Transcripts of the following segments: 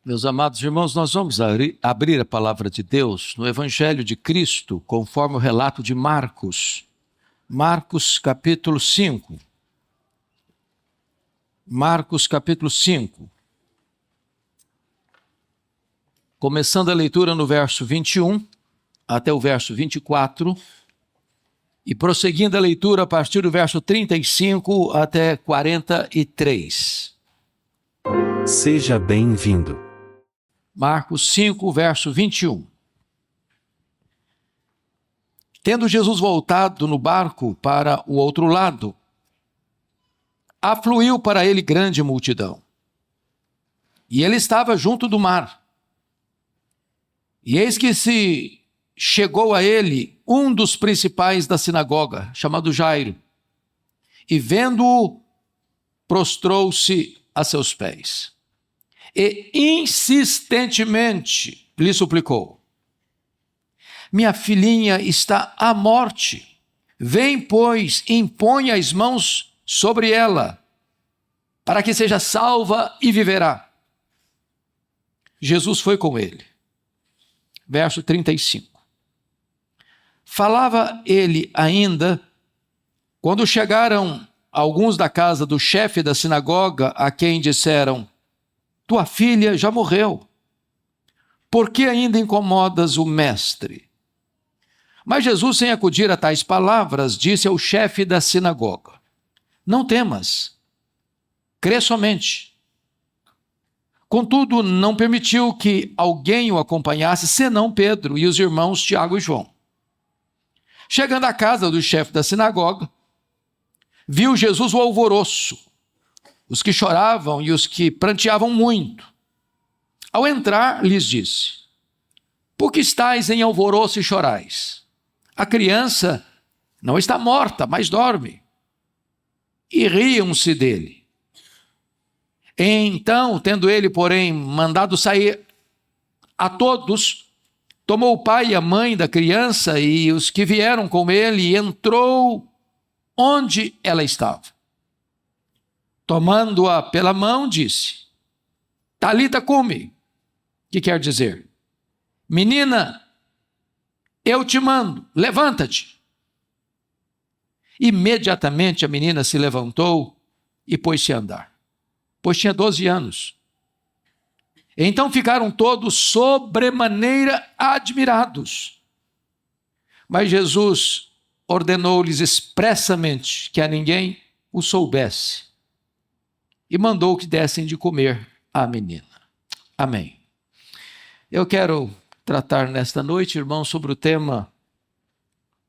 Meus amados irmãos, nós vamos abrir a palavra de Deus no Evangelho de Cristo, conforme o relato de Marcos. Marcos capítulo 5. Marcos capítulo 5. Começando a leitura no verso 21 até o verso 24 e prosseguindo a leitura a partir do verso 35 até 43. Seja bem-vindo. Marcos 5, verso 21. Tendo Jesus voltado no barco para o outro lado, afluiu para ele grande multidão. E ele estava junto do mar. E eis que se chegou a ele um dos principais da sinagoga, chamado Jairo, e vendo-o, prostrou-se a seus pés. E insistentemente lhe suplicou: minha filhinha está à morte. Vem, pois, impõe as mãos sobre ela, para que seja salva e viverá. Jesus foi com ele. Verso 35. Falava ele ainda, quando chegaram alguns da casa do chefe da sinagoga, a quem disseram: tua filha já morreu. Por que ainda incomodas o mestre? Mas Jesus, sem acudir a tais palavras, disse ao chefe da sinagoga: não temas, crê somente. Contudo, não permitiu que alguém o acompanhasse, senão Pedro e os irmãos Tiago e João. Chegando à casa do chefe da sinagoga, viu Jesus o alvoroço, os que choravam e os que pranteavam muito. Ao entrar, lhes disse: por que estáis em alvoroço e chorais? A criança não está morta, mas dorme. E riam-se dele. Então, tendo ele, porém, mandado sair a todos, tomou o pai e a mãe da criança e os que vieram com ele e entrou onde ela estava. Tomando-a pela mão, disse: Talita cumi, que quer dizer: menina, eu te mando, levanta-te. Imediatamente a menina se levantou e pôs-se a andar, pois tinha 12 anos. Então ficaram todos sobremaneira admirados. Mas Jesus ordenou-lhes expressamente que a ninguém o soubesse e mandou que dessem de comer à menina. Amém. Eu quero tratar nesta noite, irmãos, sobre o tema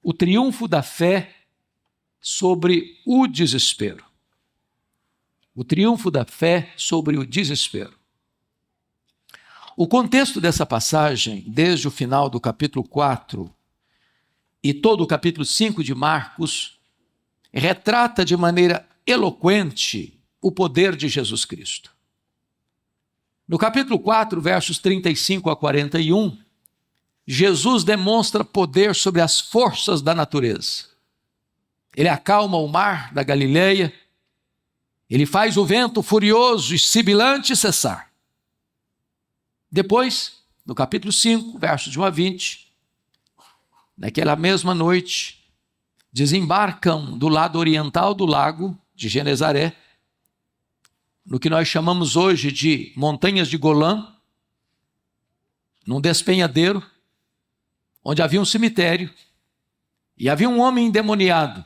o triunfo da fé sobre o desespero. O triunfo da fé sobre o desespero. O contexto dessa passagem, desde o final do capítulo 4 e todo o capítulo 5 de Marcos, retrata de maneira eloquente o poder de Jesus Cristo. No capítulo 4, versos 35 a 41, Jesus demonstra poder sobre as forças da natureza. Ele acalma o mar da Galileia, ele faz o vento furioso e sibilante cessar. Depois, no capítulo 5, versos de 1 a 20, naquela mesma noite, desembarcam do lado oriental do lago de Genezaré, no que nós chamamos hoje de Montanhas de Golã, num despenhadeiro, onde havia um cemitério, e havia um homem endemoniado,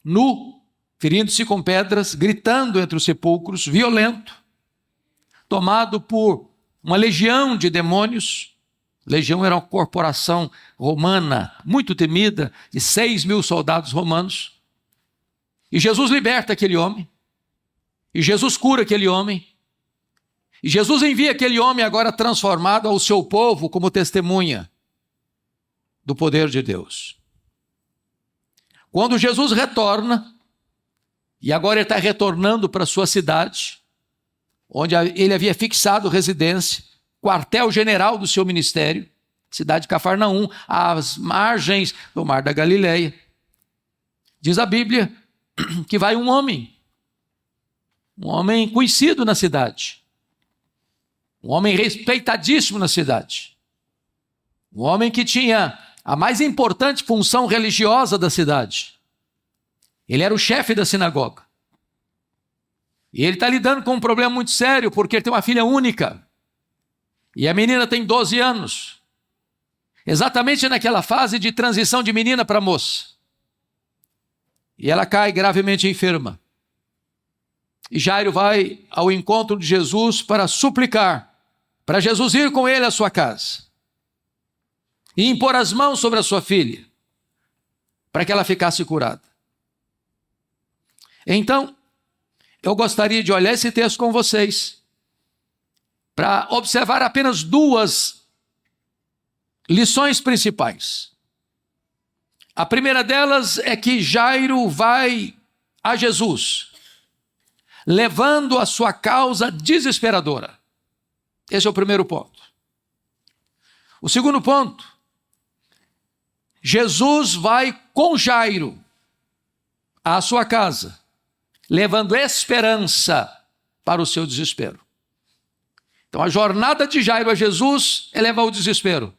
nu, ferindo-se com pedras, gritando entre os sepulcros, violento, tomado por uma legião de demônios. Legião era uma corporação romana, muito temida, de 6.000 soldados romanos. E Jesus liberta aquele homem, e Jesus cura aquele homem, e Jesus envia aquele homem agora transformado ao seu povo como testemunha do poder de Deus. Quando Jesus retorna, e agora ele está retornando para a sua cidade, onde ele havia fixado residência, quartel-general do seu ministério, cidade de Cafarnaum, às margens do mar da Galileia. Diz a Bíblia que vai um homem conhecido na cidade, um homem respeitadíssimo na cidade, um homem que tinha a mais importante função religiosa da cidade. Ele era o chefe da sinagoga. E ele está lidando com um problema muito sério, porque ele tem uma filha única. E a menina tem 12 anos. Exatamente naquela fase de transição de menina para moça. E ela cai gravemente enferma. E Jairo vai ao encontro de Jesus para suplicar, para Jesus ir com ele à sua casa e impor as mãos sobre a sua filha, para que ela ficasse curada. Então, eu gostaria de olhar esse texto com vocês, para observar apenas duas lições principais. A primeira delas é que Jairo vai a Jesus, levando a sua causa desesperadora. Esse é o primeiro ponto. O segundo ponto, Jesus vai com Jairo à sua casa, levando esperança para o seu desespero. Então a jornada de Jairo a Jesus é levar o desespero.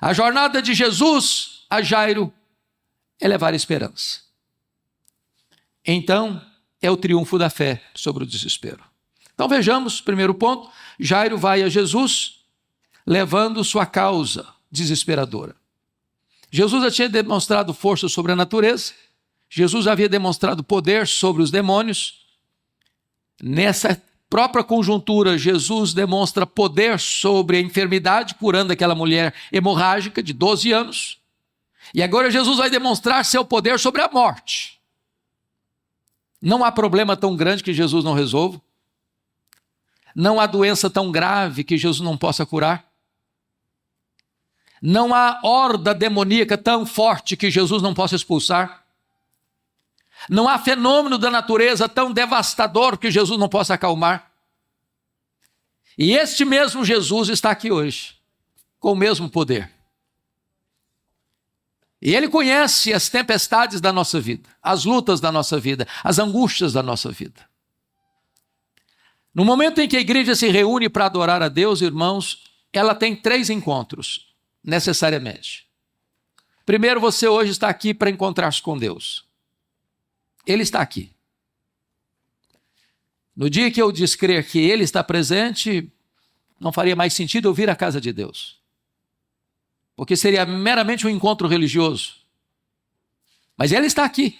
A jornada de Jesus a Jairo é levar a esperança. Então é o triunfo da fé sobre o desespero. Então vejamos, primeiro ponto, Jairo vai a Jesus levando sua causa desesperadora. Jesus já tinha demonstrado força sobre a natureza, Jesus havia demonstrado poder sobre os demônios. Nessa própria conjuntura, Jesus demonstra poder sobre a enfermidade, curando aquela mulher hemorrágica de 12 anos. E agora Jesus vai demonstrar seu poder sobre a morte. Não há problema tão grande que Jesus não resolva. Não há doença tão grave que Jesus não possa curar. Não há horda demoníaca tão forte que Jesus não possa expulsar. Não há fenômeno da natureza tão devastador que Jesus não possa acalmar. E este mesmo Jesus está aqui hoje, com o mesmo poder. E Ele conhece as tempestades da nossa vida, as lutas da nossa vida, as angústias da nossa vida. No momento em que a igreja se reúne para adorar a Deus, irmãos, ela tem 3 encontros, necessariamente. Primeiro, você hoje está aqui para encontrar-se com Deus. Ele está aqui. No dia que eu descrer que Ele está presente, não faria mais sentido eu vir à casa de Deus. Porque seria meramente um encontro religioso. Mas Ele está aqui.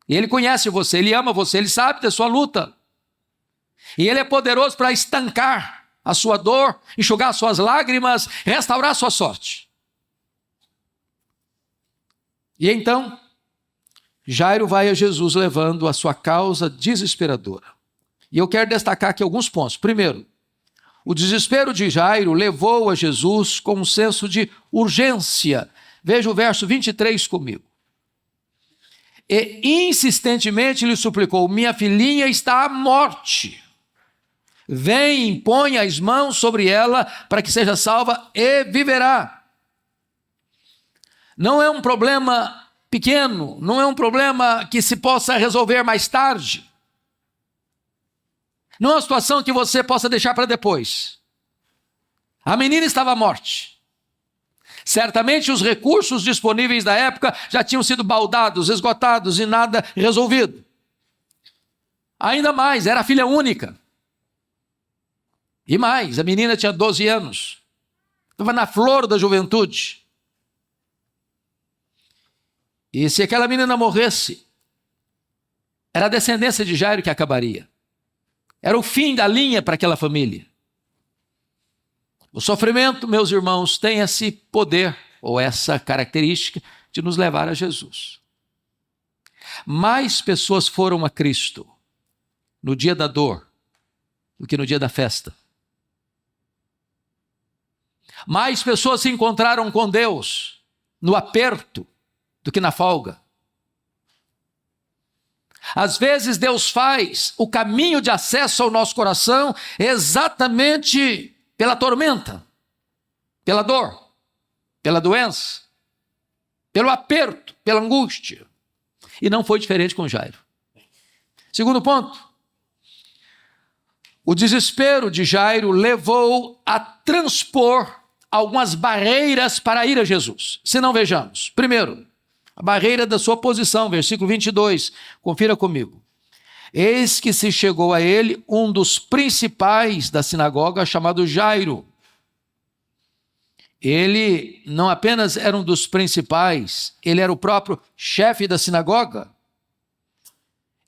E Ele conhece você, Ele ama você, Ele sabe da sua luta. E Ele é poderoso para estancar a sua dor, enxugar as suas lágrimas, restaurar a sua sorte. E então, Jairo vai a Jesus levando a sua causa desesperadora. E eu quero destacar aqui alguns pontos. Primeiro, o desespero de Jairo levou a Jesus com um senso de urgência. Veja o verso 23 comigo. E insistentemente lhe suplicou: minha filhinha está à morte. Vem, impõe as mãos sobre ela para que seja salva e viverá. Não é um problema pequeno, não é um problema que se possa resolver mais tarde. Não é uma situação que você possa deixar para depois. A menina estava à morte. Certamente os recursos disponíveis da época já tinham sido baldados, esgotados e nada resolvido. Ainda mais, era filha única. E mais, a menina tinha 12 anos. Estava na flor da juventude. E se aquela menina morresse, era a descendência de Jairo que acabaria. Era o fim da linha para aquela família. O sofrimento, meus irmãos, tem esse poder, ou essa característica, de nos levar a Jesus. Mais pessoas foram a Cristo no dia da dor do que no dia da festa. Mais pessoas se encontraram com Deus no aperto do que na folga. Às vezes Deus faz o caminho de acesso ao nosso coração exatamente pela tormenta, pela dor, pela doença, pelo aperto, pela angústia. E não foi diferente com Jairo. Segundo ponto, O desespero de Jairo levou a transpor algumas barreiras para ir a Jesus. Se não, vejamos. Primeiro, a barreira da sua posição, versículo 22. Confira comigo. Eis que se chegou a ele um dos principais da sinagoga, chamado Jairo. Ele não apenas era um dos principais, ele era o próprio chefe da sinagoga.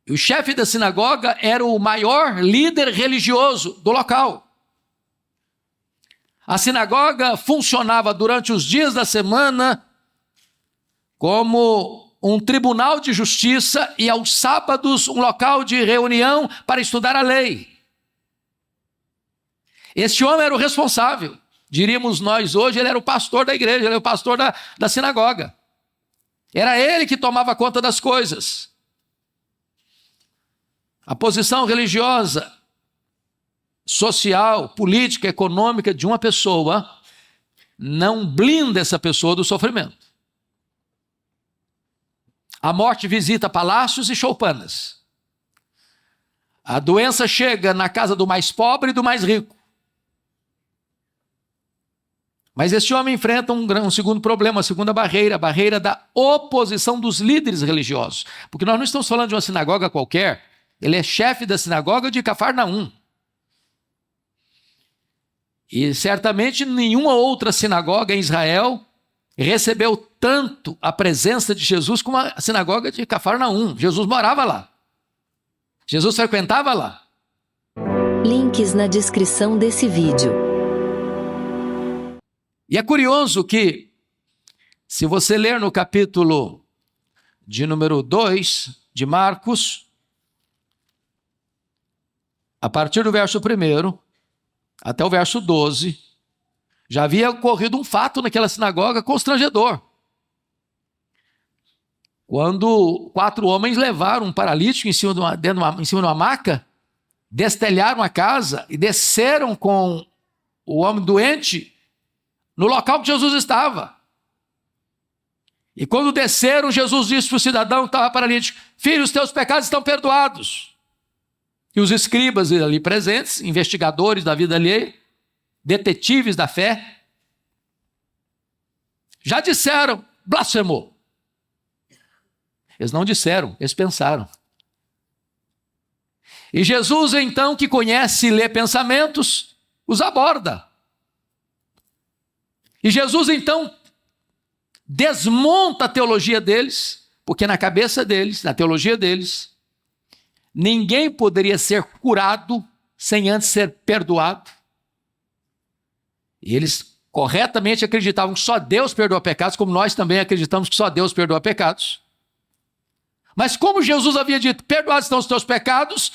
E o chefe da sinagoga era o maior líder religioso do local. A sinagoga funcionava durante os dias da semana como um tribunal de justiça e aos sábados um local de reunião para estudar a lei. Este homem era o responsável. Diríamos nós hoje, ele era o pastor da igreja, ele era o pastor da sinagoga. Era ele que tomava conta das coisas. A posição religiosa, social, política, econômica de uma pessoa não blinda essa pessoa do sofrimento. A morte visita palácios e choupanas. A doença chega na casa do mais pobre e do mais rico. Mas este homem enfrenta um segundo problema, uma segunda barreira, a barreira da oposição dos líderes religiosos. Porque nós não estamos falando de uma sinagoga qualquer, ele é chefe da sinagoga de Cafarnaum. E certamente nenhuma outra sinagoga em Israel recebeu tanto a presença de Jesus como a sinagoga de Cafarnaum. Jesus morava lá. Jesus frequentava lá. Links na descrição desse vídeo. E é curioso que, se você ler no capítulo de número 2 de Marcos, a partir do verso 1 até o verso 12, já havia ocorrido um fato naquela sinagoga constrangedor. Quando 4 homens levaram um paralítico em cima de uma maca, destelharam a casa e desceram com o homem doente no local que Jesus estava. E quando desceram, Jesus disse para o cidadão que estava paralítico: filho, os teus pecados estão perdoados. E os escribas ali presentes, investigadores da vida alheia, detetives da fé, já disseram: blasfemou. Eles não disseram, eles pensaram. E Jesus, então, que conhece e lê pensamentos, os aborda. E Jesus, então, desmonta a teologia deles, porque na cabeça deles, na teologia deles, ninguém poderia ser curado sem antes ser perdoado. E eles corretamente acreditavam que só Deus perdoa pecados, como nós também acreditamos que só Deus perdoa pecados. Mas como Jesus havia dito: perdoados estão os teus pecados,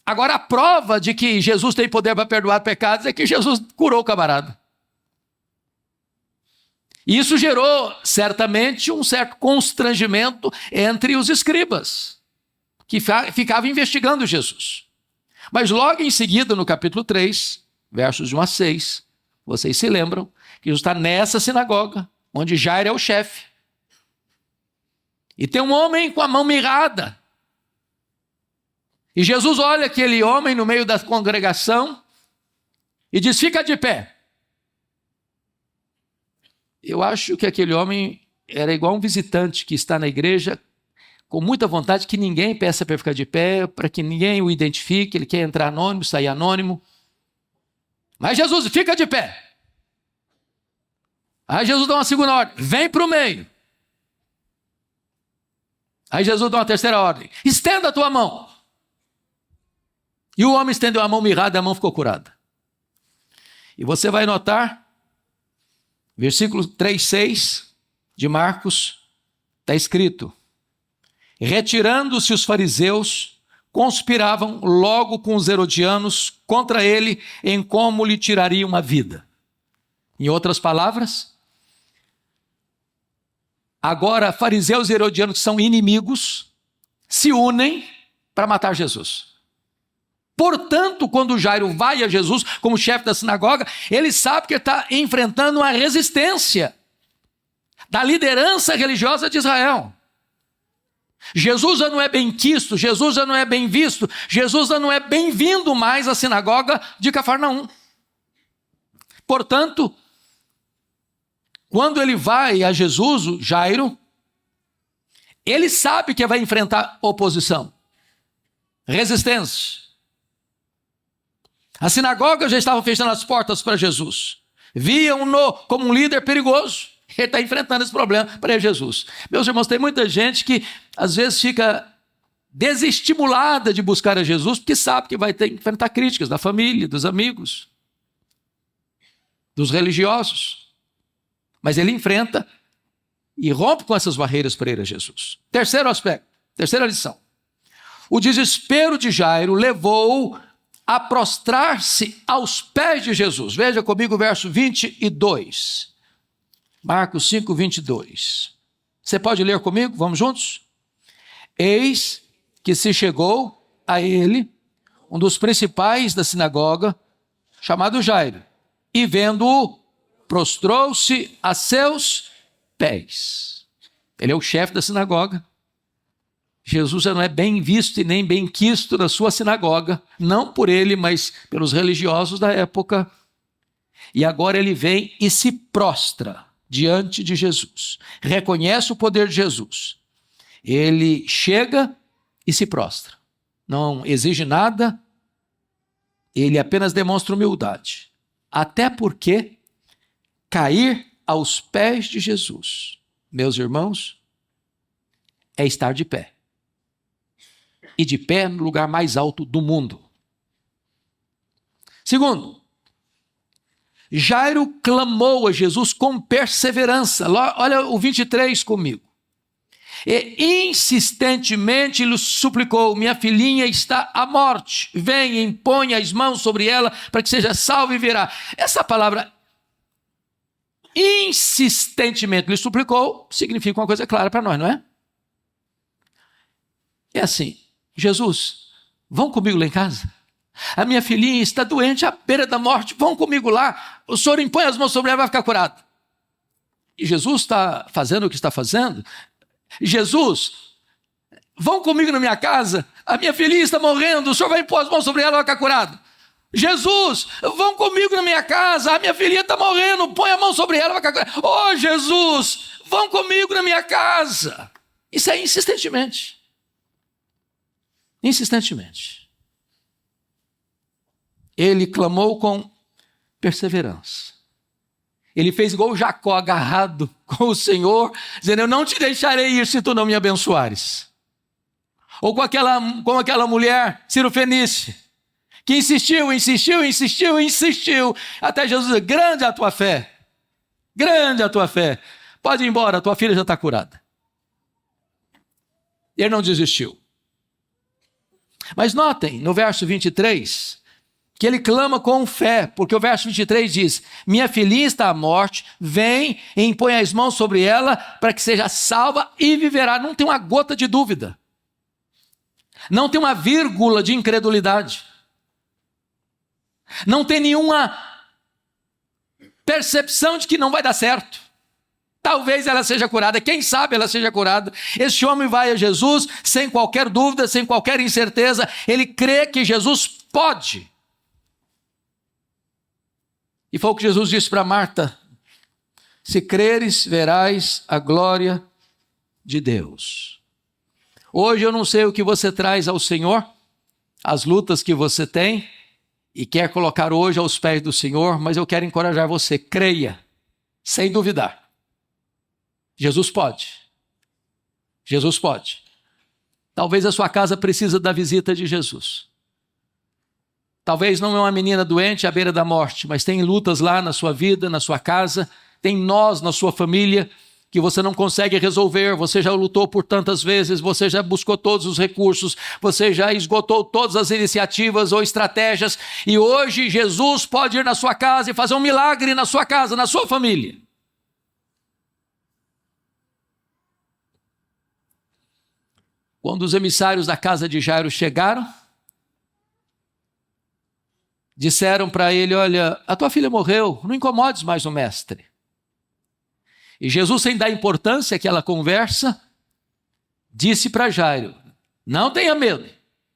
agora a prova de que Jesus tem poder para perdoar pecados é que Jesus curou o camarada. E isso gerou, certamente, um certo constrangimento entre os escribas, que ficavam investigando Jesus. Mas logo em seguida, no capítulo 3, versos de 1 a 6, vocês se lembram que Jesus está nessa sinagoga, onde Jairo é o chefe. E tem um homem com a mão mirrada. E Jesus olha aquele homem no meio da congregação e diz: fica de pé. Eu acho que aquele homem era igual um visitante que está na igreja com muita vontade que ninguém peça para ficar de pé, para que ninguém o identifique, ele quer entrar anônimo, sair anônimo. Mas Jesus, fica de pé. Aí Jesus dá uma segunda ordem: vem para o meio. Aí Jesus dá uma terceira ordem: estenda a tua mão. E o homem estendeu a mão mirrada e a mão ficou curada. E você vai notar, versículo 3:6 de Marcos, está escrito: retirando-se os fariseus, conspiravam logo com os herodianos contra ele em como lhe tirariam a vida. Em outras palavras, agora fariseus e herodianos, que são inimigos, se unem para matar Jesus. Portanto, quando Jairo vai a Jesus como chefe da sinagoga, ele sabe que está enfrentando uma resistência da liderança religiosa de Israel. Jesus já não é bem quisto, Jesus já não é bem visto, Jesus já não é bem-vindo mais à sinagoga de Cafarnaum. Portanto, quando ele vai a Jesus, Jairo, ele sabe que vai enfrentar oposição, resistência. A sinagoga já estava fechando as portas para Jesus. Viam-no como um líder perigoso. Ele está enfrentando esse problema para Jesus. Meus irmãos, tem muita gente que às vezes fica desestimulada de buscar a Jesus porque sabe que vai ter que enfrentar críticas da família, dos amigos, dos religiosos. Mas ele enfrenta e rompe com essas barreiras para ir a Jesus. Terceiro aspecto, terceira lição. O desespero de Jairo levou-o a prostrar-se aos pés de Jesus. Veja comigo o verso 22. Marcos 5, 22. Você pode ler comigo? Vamos juntos? Eis que se chegou a ele um dos principais da sinagoga, chamado Jairo, e vendo-o, prostrou-se a seus pés. Ele é o chefe da sinagoga. Jesus já não é bem visto e nem bem quisto na sua sinagoga, não por ele, mas pelos religiosos da época. E agora ele vem e se prostra diante de Jesus. Reconhece o poder de Jesus. Ele chega e se prostra. Não exige nada, ele apenas demonstra humildade. Até porque cair aos pés de Jesus, meus irmãos, é estar de pé. E de pé no lugar mais alto do mundo. Segundo, Jairo clamou a Jesus com perseverança. Olha o 23 comigo. E insistentemente lhe suplicou: minha filhinha está à morte. Venha, impõe as mãos sobre ela para que seja salva e verá. Essa palavra insistentemente lhe suplicou significa uma coisa clara para nós, não é? É assim: Jesus, vão comigo lá em casa. A minha filhinha está doente à beira da morte. Vão comigo lá. O Senhor impõe as mãos sobre ela e vai ficar curado. E Jesus está fazendo o que está fazendo. Jesus, vão comigo na minha casa. A minha filhinha está morrendo. O Senhor vai impor as mãos sobre ela e vai ficar curado. Jesus, vão comigo na minha casa. A minha filhinha está morrendo. Põe a mão sobre ela e vai ficar curada. Oh, Jesus, vão comigo na minha casa. Isso é insistentemente. Insistentemente. Ele clamou com perseverança. Ele fez igual Jacó, agarrado com o Senhor, dizendo: eu não te deixarei ir se tu não me abençoares. Ou com aquela mulher Cirofenícia, que insistiu, até Jesus dizer: grande a tua fé, grande a tua fé, pode ir embora, tua filha já está curada. Ele não desistiu. Mas notem, no verso 23, que ele clama com fé, porque o verso 23 diz: minha filhinha está à morte, vem e impõe as mãos sobre ela para que seja salva e viverá. Não tem uma gota de dúvida. Não tem uma vírgula de incredulidade. Não tem nenhuma percepção de que não vai dar certo. Talvez ela seja curada, quem sabe ela seja curada. Este homem vai a Jesus sem qualquer dúvida, sem qualquer incerteza. Ele crê que Jesus pode. E foi o que Jesus disse para Marta: se creres, verás a glória de Deus. Hoje eu não sei o que você traz ao Senhor, as lutas que você tem e quer colocar hoje aos pés do Senhor, mas eu quero encorajar você: creia, sem duvidar. Jesus pode. Jesus pode. Talvez a sua casa precise da visita de Jesus. Talvez não é uma menina doente à beira da morte, mas tem lutas lá na sua vida, na sua casa, tem nós na sua família que você não consegue resolver. Você já lutou por tantas vezes, você já buscou todos os recursos, você já esgotou todas as iniciativas ou estratégias, e hoje Jesus pode ir na sua casa e fazer um milagre na sua casa, na sua família. Quando os emissários da casa de Jairo chegaram, disseram para ele: olha, a tua filha morreu, não incomodes mais o mestre. E Jesus, sem dar importância àquela conversa, disse para Jairo: não tenha medo,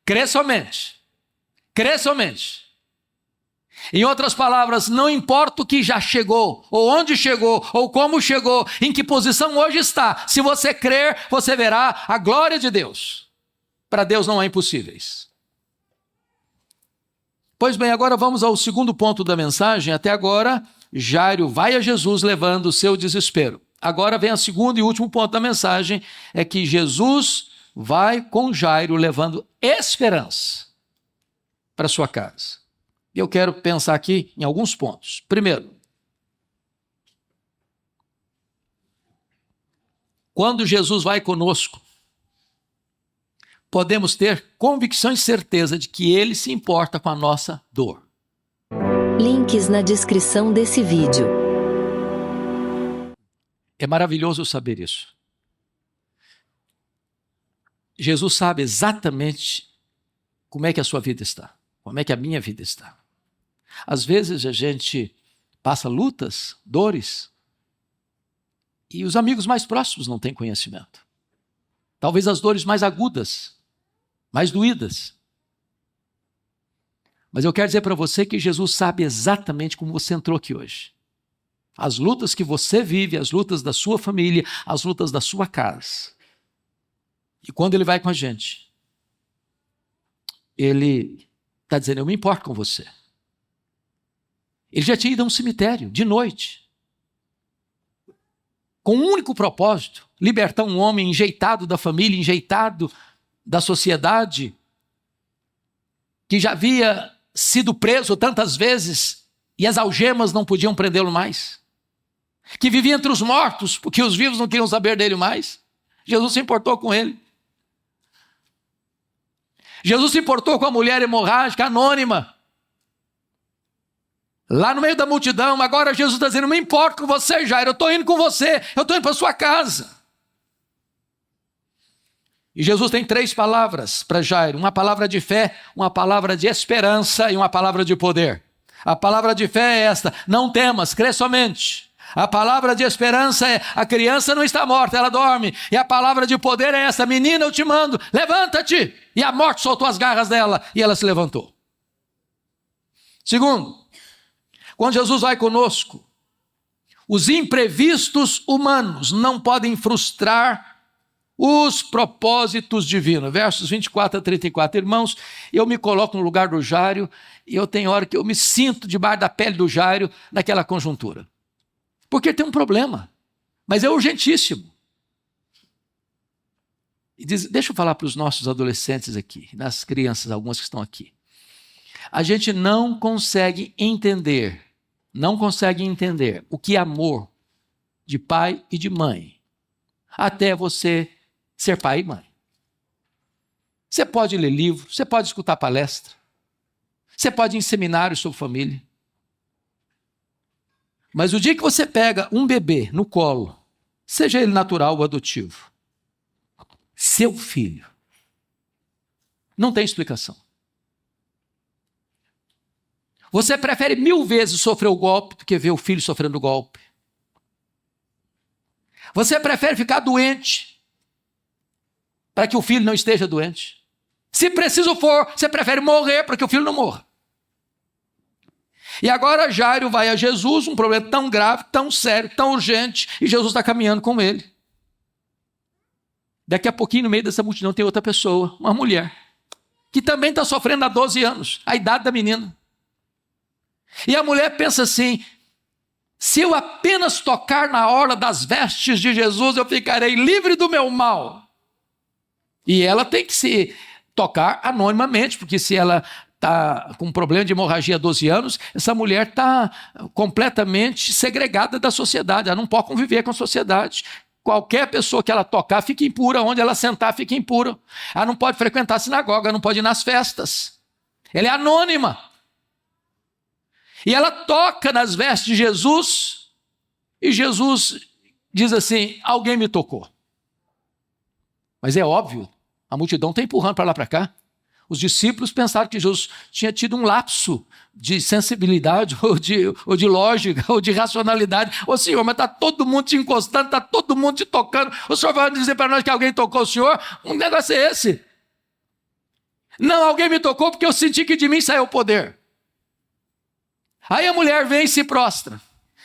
crê somente, crê somente. Em outras palavras, não importa o que já chegou, ou onde chegou, ou como chegou, em que posição hoje está, se você crer, você verá a glória de Deus. Para Deus não há impossíveis. Pois bem, agora vamos ao segundo ponto da mensagem. Até agora, Jairo vai a Jesus levando o seu desespero. Agora vem o segundo e último ponto da mensagem, é que Jesus vai com Jairo levando esperança para sua casa. E eu quero pensar aqui em alguns pontos. Primeiro, quando Jesus vai conosco, podemos ter convicção e certeza de que Ele se importa com a nossa dor. Links na descrição desse vídeo. É maravilhoso saber isso. Jesus sabe exatamente como é que a sua vida está, como é que a minha vida está. Às vezes a gente passa lutas, dores, e os amigos mais próximos não têm conhecimento. Talvez as dores mais agudas, mais doídas. Mas eu quero dizer para você que Jesus sabe exatamente como você entrou aqui hoje. As lutas que você vive, as lutas da sua família, as lutas da sua casa. E quando Ele vai com a gente, Ele está dizendo: eu me importo com você. Ele já tinha ido a um cemitério, de noite, com um único propósito: libertar um homem enjeitado da família, enjeitado da sociedade, que já havia sido preso tantas vezes e as algemas não podiam prendê-lo mais, que vivia entre os mortos porque os vivos não queriam saber dele mais. Jesus se importou com ele. Jesus se importou com a mulher hemorrágica anônima, lá no meio da multidão. Agora Jesus está dizendo: não me importo com você, Jairo, eu estou indo com você, eu estou indo para a sua casa. E Jesus tem 3 palavras para Jairo: uma palavra de fé, uma palavra de esperança e uma palavra de poder. A palavra de fé é esta: não temas, crê somente. A palavra de esperança é: a criança não está morta, ela dorme. E a palavra de poder é essa: menina, eu te mando, levanta-te. E a morte soltou as garras dela e ela se levantou. Segundo, quando Jesus vai conosco, os imprevistos humanos não podem frustrar os propósitos divinos. Versos 24 a 34. Irmãos, eu me coloco no lugar do Jairo e eu tenho hora que eu me sinto debaixo da pele do Jairo naquela conjuntura. Porque tem um problema, mas é urgentíssimo. E deixa eu falar para os nossos adolescentes aqui, nas crianças, algumas que estão aqui. A gente não consegue entender o que é amor de pai e de mãe, até você ser pai e mãe. Você pode ler livro, você pode escutar palestra, você pode ir em seminário sobre família. Mas o dia que você pega um bebê no colo, seja ele natural ou adotivo, seu filho, não tem explicação. Você prefere 1000 vezes sofrer o golpe do que ver o filho sofrendo o golpe. Você prefere ficar doente para que o filho não esteja doente. Se preciso for, você prefere morrer para que o filho não morra. E agora Jairo vai a Jesus, um problema tão grave, tão sério, tão urgente, e Jesus está caminhando com ele. Daqui a pouquinho, no meio dessa multidão, tem outra pessoa, uma mulher, que também está sofrendo há 12 anos, a idade da menina. E a mulher pensa assim: se eu apenas tocar na orla das vestes de Jesus, eu ficarei livre do meu mal. E ela tem que se tocar anonimamente, porque se ela está com um problema de hemorragia há 12 anos, essa mulher está completamente segregada da sociedade, ela não pode conviver com a sociedade. Qualquer pessoa que ela tocar fica impura, onde ela sentar fica impura. Ela não pode frequentar a sinagoga, não pode ir nas festas. Ela é anônima. E ela toca nas vestes de Jesus, e Jesus diz assim: alguém me tocou. Mas é óbvio, a multidão está empurrando para lá para cá. Os discípulos pensaram que Jesus tinha tido um lapso de sensibilidade, ou de lógica, ou de racionalidade. Ô Senhor, mas está todo mundo te encostando, está todo mundo te tocando. O Senhor vai dizer para nós que alguém tocou o Senhor? Um negócio é esse. Não, alguém me tocou porque eu senti que de mim saiu o poder. Aí a mulher vem e se prostra.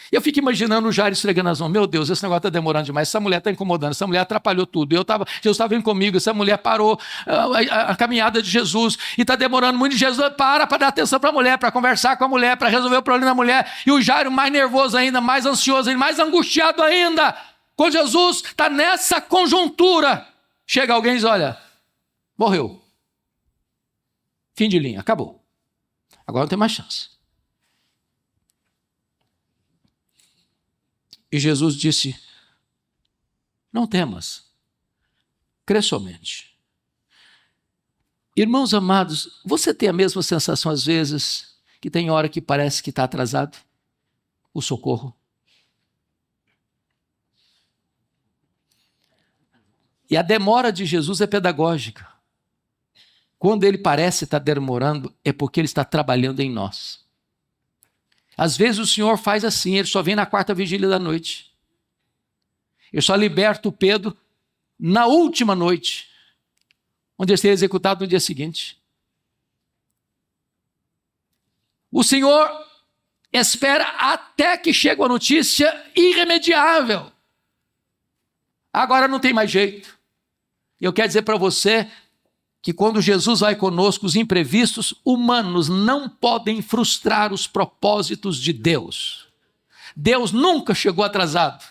Eu fico imaginando o Jairo esfregando as mãos. Meu Deus, esse negócio está demorando demais. Essa mulher está incomodando, essa mulher atrapalhou tudo. Jesus estava vindo comigo, essa mulher parou a caminhada de Jesus. E está demorando muito. Jesus para dar atenção para a mulher, para conversar com a mulher, para resolver o problema da mulher. E o Jairo mais nervoso ainda, mais ansioso ainda, mais angustiado ainda. Quando Jesus está nessa conjuntura, chega alguém e diz, olha, morreu. Fim de linha, acabou. Agora não tem mais chance. E Jesus disse, não temas, crê somente. Irmãos amados, você tem a mesma sensação às vezes, que tem hora que parece que está atrasado o socorro? E a demora de Jesus é pedagógica. Quando ele parece estar demorando, é porque ele está trabalhando em nós. Às vezes o Senhor faz assim, ele só vem na quarta vigília da noite. Ele só liberta o Pedro na última noite, onde ele será executado no dia seguinte. O Senhor espera até que chegue uma notícia irremediável. Agora não tem mais jeito. E eu quero dizer para você que quando Jesus vai conosco, os imprevistos humanos não podem frustrar os propósitos de Deus. Deus nunca chegou atrasado.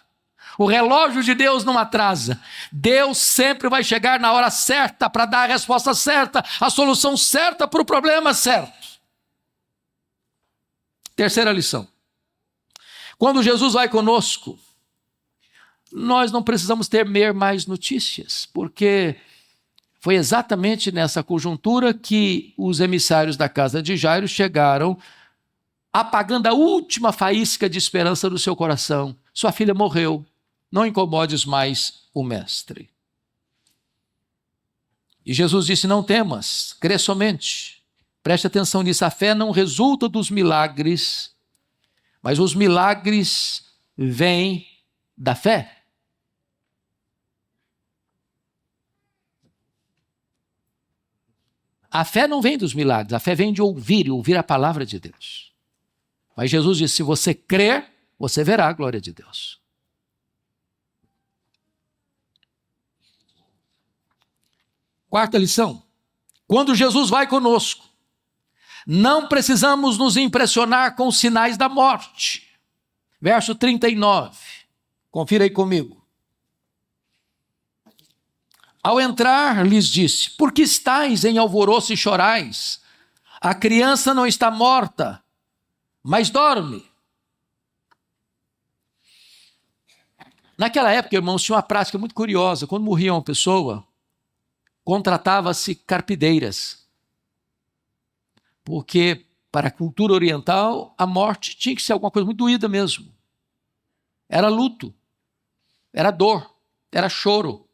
O relógio de Deus não atrasa. Deus sempre vai chegar na hora certa para dar a resposta certa, a solução certa para o problema certo. Terceira lição. Quando Jesus vai conosco, nós não precisamos temer mais notícias, porque foi exatamente nessa conjuntura que os emissários da casa de Jairo chegaram, apagando a última faísca de esperança do seu coração. Sua filha morreu, não incomodes mais o mestre. E Jesus disse, não temas, crê somente. Preste atenção nisso, a fé não resulta dos milagres, mas os milagres vêm da fé. A fé não vem dos milagres, a fé vem de ouvir, e ouvir a palavra de Deus. Mas Jesus disse, se você crer, você verá a glória de Deus. Quarta lição. Quando Jesus vai conosco, não precisamos nos impressionar com os sinais da morte. Verso 39. Confira aí comigo. Ao entrar, lhes disse, por que estáis em alvoroço e chorais? A criança não está morta, mas dorme. Naquela época, irmãos, tinha uma prática muito curiosa. Quando morria uma pessoa, contratava-se carpideiras. Porque, para a cultura oriental, a morte tinha que ser alguma coisa muito doída mesmo. Era luto, era dor, era choro.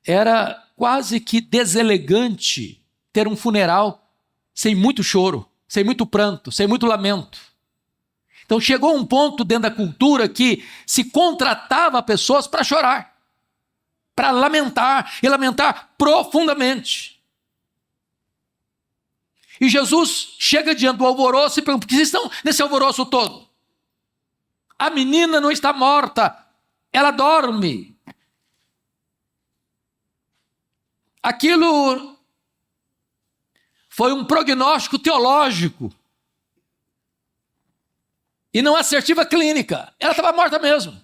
Era quase que deselegante ter um funeral sem muito choro, sem muito pranto, sem muito lamento. Então chegou um ponto dentro da cultura que se contratava pessoas para chorar, para lamentar, e lamentar profundamente. E Jesus chega diante do alvoroço e pergunta, por que vocês estão nesse alvoroço todo? A menina não está morta, ela dorme. Aquilo foi um prognóstico teológico e não assertiva clínica. Ela estava morta mesmo.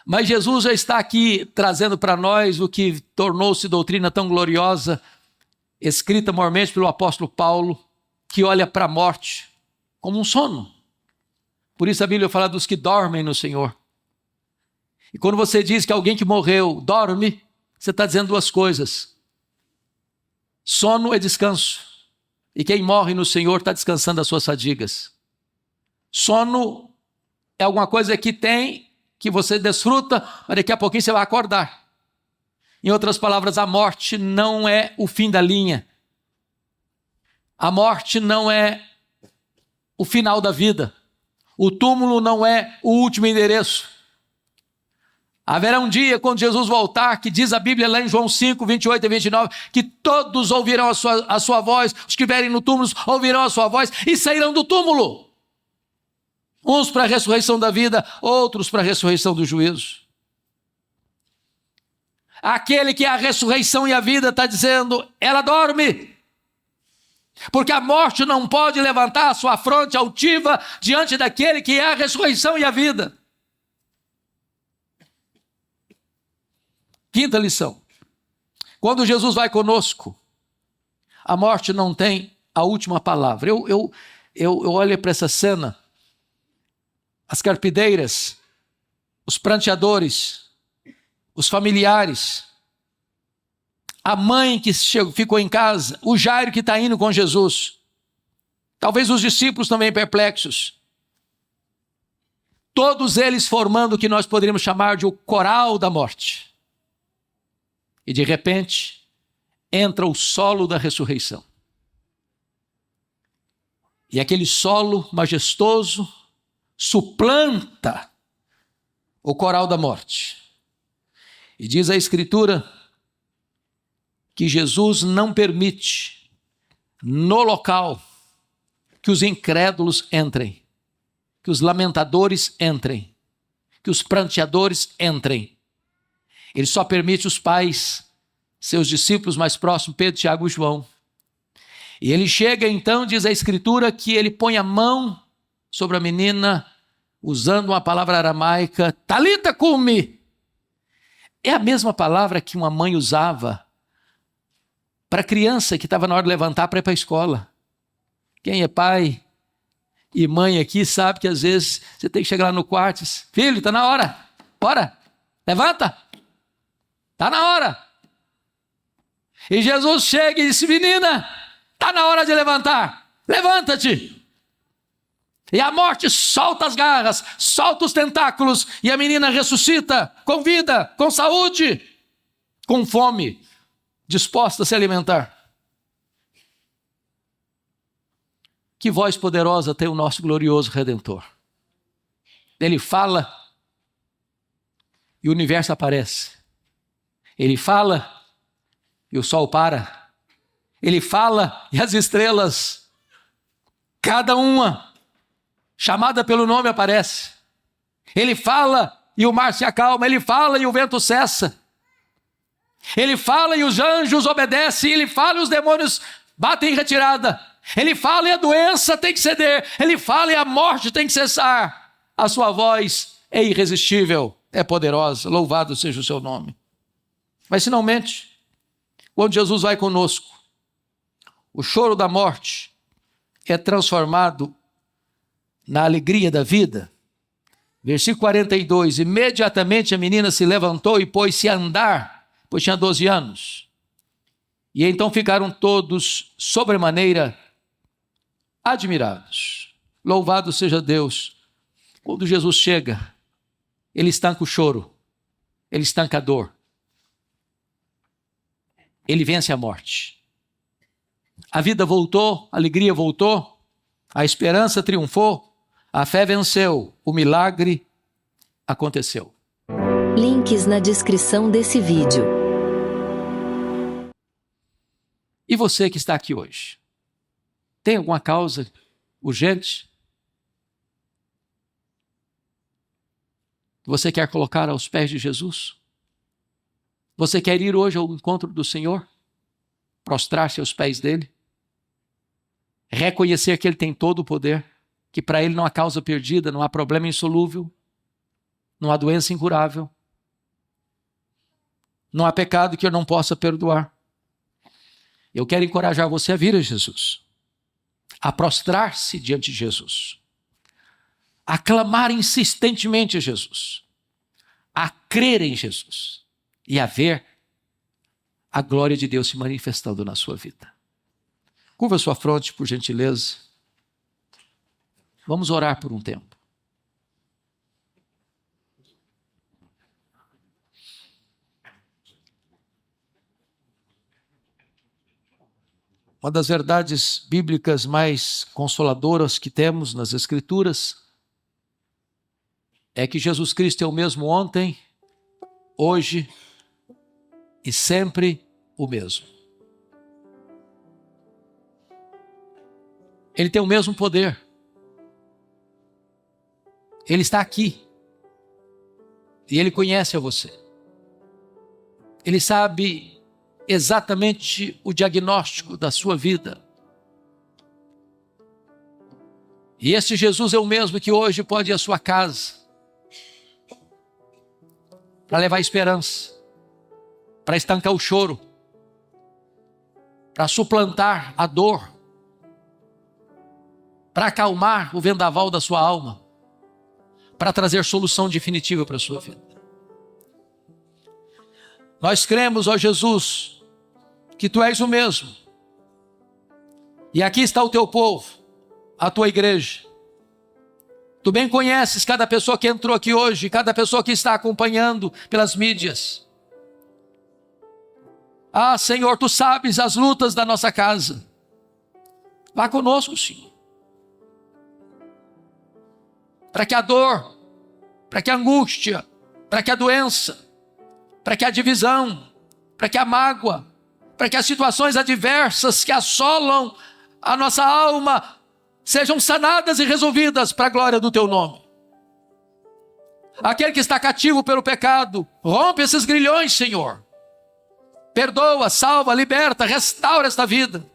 Mas Jesus já está aqui trazendo para nós o que tornou-se doutrina tão gloriosa, escrita maiormente pelo apóstolo Paulo, que olha para a morte como um sono. Por isso a Bíblia fala dos que dormem no Senhor. E quando você diz que alguém que morreu dorme, você está dizendo duas coisas. Sono é descanso. E quem morre no Senhor está descansando das suas fadigas. Sono é alguma coisa que tem, que você desfruta, mas daqui a pouquinho você vai acordar. Em outras palavras, a morte não é o fim da linha. A morte não é o final da vida. O túmulo não é o último endereço. Haverá um dia, quando Jesus voltar, que diz a Bíblia lá em João 5, 28 e 29, que todos ouvirão a sua voz, os que estiverem no túmulo ouvirão a sua voz e sairão do túmulo. Uns para a ressurreição da vida, outros para a ressurreição do juízo. Aquele que é a ressurreição e a vida está dizendo, ela dorme. Porque a morte não pode levantar a sua fronte altiva diante daquele que é a ressurreição e a vida. Quinta lição. Quando Jesus vai conosco, a morte não tem a última palavra. Eu olho para essa cena, as carpideiras, os pranteadores, os familiares, a mãe que ficou em casa, o Jairo que está indo com Jesus, talvez os discípulos também perplexos, todos eles formando o que nós poderíamos chamar de o coral da morte. E de repente, entra o solo da ressurreição. E aquele solo majestoso suplanta o coral da morte. E diz a Escritura que Jesus não permite no local que os incrédulos entrem, que os lamentadores entrem, que os pranteadores entrem. Ele só permite os pais, seus discípulos mais próximos, Pedro, Tiago e João. E ele chega então, diz a Escritura, que ele põe a mão sobre a menina, usando uma palavra aramaica, Talita cumi. É a mesma palavra que uma mãe usava para a criança que estava na hora de levantar para ir para a escola. Quem é pai e mãe aqui sabe que às vezes você tem que chegar lá no quarto e diz, filho, está na hora, bora, levanta. Está na hora. E Jesus chega e disse, menina, está na hora de levantar. Levanta-te. E a morte solta as garras, solta os tentáculos, e a menina ressuscita com vida, com saúde, com fome, disposta a se alimentar. Que voz poderosa tem o nosso glorioso Redentor. Ele fala e o universo aparece. Ele fala e o sol para. Ele fala e as estrelas, cada uma chamada pelo nome, aparece. Ele fala e o mar se acalma. Ele fala e o vento cessa. Ele fala e os anjos obedecem. Ele fala e os demônios batem em retirada. Ele fala e a doença tem que ceder. Ele fala e a morte tem que cessar. A sua voz é irresistível, é poderosa. Louvado seja o seu nome. Mas finalmente, quando Jesus vai conosco, o choro da morte é transformado na alegria da vida. Versículo 42, imediatamente a menina se levantou e pôs-se a andar, pois tinha 12 anos. E então ficaram todos sobremaneira admirados. Louvado seja Deus. Quando Jesus chega, ele estanca o choro, ele estanca a dor. Ele vence a morte. A vida voltou, a alegria voltou, a esperança triunfou, a fé venceu, o milagre aconteceu. Links na descrição desse vídeo. E você que está aqui hoje, tem alguma causa urgente? Você quer colocar aos pés de Jesus? Você quer ir hoje ao encontro do Senhor? Prostrar-se aos pés dele? Reconhecer que ele tem todo o poder, que para ele não há causa perdida, não há problema insolúvel, não há doença incurável, não há pecado que eu não possa perdoar. Eu quero encorajar você a vir a Jesus, a prostrar-se diante de Jesus, a clamar insistentemente a Jesus, a crer em Jesus e a ver a glória de Deus se manifestando na sua vida. Curva sua fronte, por gentileza. Vamos orar por um tempo. Uma das verdades bíblicas mais consoladoras que temos nas Escrituras é que Jesus Cristo é o mesmo ontem, hoje e sempre o mesmo. Ele tem o mesmo poder. Ele está aqui. E Ele conhece a você. Ele sabe exatamente o diagnóstico da sua vida. E esse Jesus é o mesmo que hoje pode ir à sua casa para levar esperança, para estancar o choro, para suplantar a dor, para acalmar o vendaval da sua alma, para trazer solução definitiva para a sua vida. Nós cremos, ó Jesus, que Tu és o mesmo. E aqui está o Teu povo, a Tua igreja. Tu bem conheces cada pessoa que entrou aqui hoje, cada pessoa que está acompanhando pelas mídias. Ah, Senhor, Tu sabes as lutas da nossa casa. Vá conosco, Senhor. Para que a dor, para que a angústia, para que a doença, para que a divisão, para que a mágoa, para que as situações adversas que assolam a nossa alma sejam sanadas e resolvidas para a glória do Teu nome. Aquele que está cativo pelo pecado, rompe esses grilhões, Senhor. Perdoa, salva, liberta, restaura esta vida.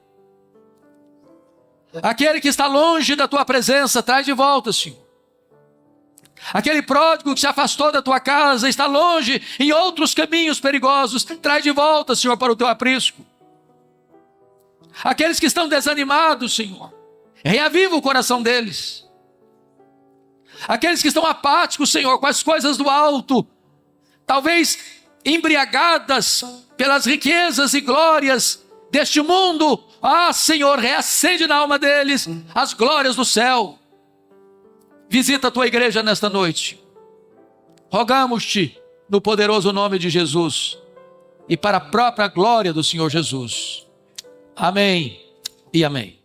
Aquele que está longe da Tua presença, traz de volta, Senhor. Aquele pródigo que se afastou da Tua casa, está longe em outros caminhos perigosos, traz de volta, Senhor, para o Teu aprisco. Aqueles que estão desanimados, Senhor, reaviva o coração deles. Aqueles que estão apáticos, Senhor, com as coisas do alto, talvez embriagadas pelas riquezas e glórias deste mundo, ah, Senhor, reacende na alma deles as glórias do céu. Visita a Tua igreja nesta noite. Rogamos-Te no poderoso nome de Jesus e para a própria glória do Senhor Jesus. Amém e amém.